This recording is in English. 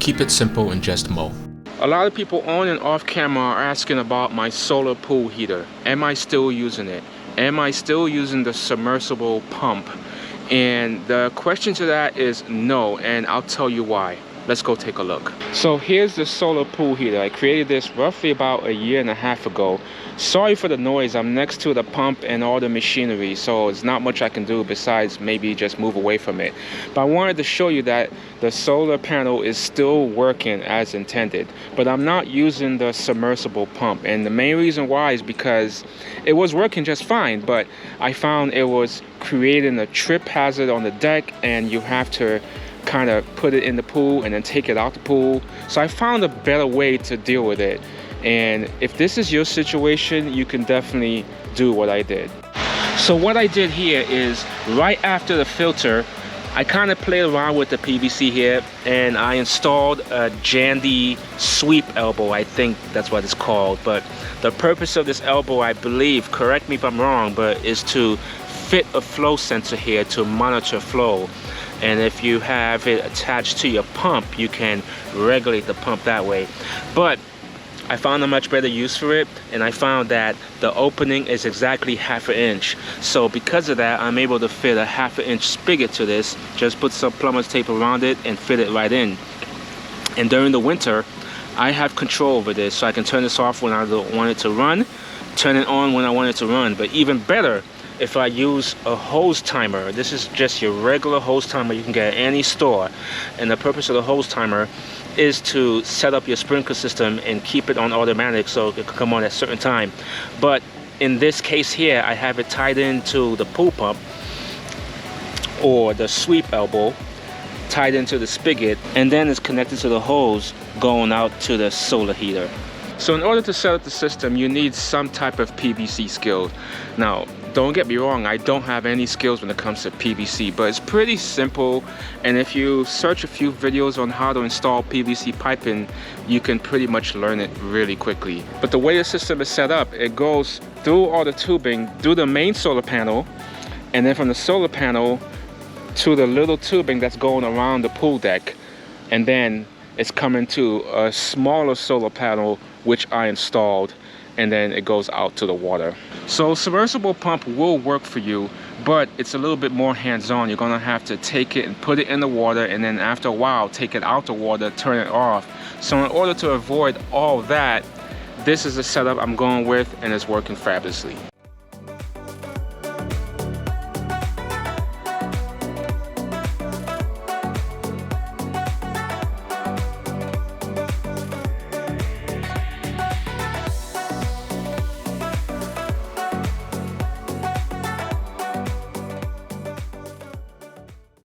Keep it simple and just mow. A lot of people on and off camera are asking about my solar pool heater. Am I still using it? Am I still using the submersible pump? And the question to that is no, and I'll tell you why. Let's go take a look. So here's the solar pool heater. I created this roughly about a year and a half ago. Sorry for the noise. I'm next to the pump and all the machinery, so it's not much I can do besides maybe just move away from it. But I wanted to show you that the solar panel is still working as intended, but I'm not using the submersible pump. And the main reason why is because it was working just fine, but I found it was creating a trip hazard on the deck, and you have to kind of put it in the pool and then take it out the pool. So I found a better way to deal with it. And if this is your situation, you can definitely do what I did. So what I did here is right after the filter, I kind of played around with the PVC here, and I installed a Jandy sweep elbow. I think that's what it's called. But the purpose of this elbow, I believe, correct me if I'm wrong, but is to fit a flow sensor here to monitor flow. And if you have it attached to your pump, you can regulate the pump that way. But I found a much better use for it, and I found that the opening is exactly 1/2 inch. So because of that, I'm able to fit a 1/2 inch spigot to this. Just put some plumber's tape around it and fit it right in. And during the winter, I have control over this, so I can turn this off when I don't want it to run, turn it on when I want it to run. But even better, if I use a hose timer. This is just your regular hose timer you can get at any store. And the purpose of the hose timer is to set up your sprinkler system and keep it on automatic so it can come on at a certain time. But in this case here, I have it tied into the pool pump or the sweep elbow, tied into the spigot, and then it's connected to the hose going out to the solar heater. So in order to set up the system, you need some type of PVC skills. Now, don't get me wrong, I don't have any skills when it comes to PVC, but it's pretty simple. And if you search a few videos on how to install PVC piping, you can pretty much learn it really quickly. But the way the system is set up, it goes through all the tubing, through the main solar panel, and then from the solar panel to the little tubing that's going around the pool deck. And then it's coming to a smaller solar panel, which I installed, and then it goes out to the water. So submersible pump will work for you, but it's a little bit more hands-on. You're gonna have to take it and put it in the water, and then after a while take it out the water, turn it off. So in order to avoid all that, this is the setup I'm going with, and it's working fabulously.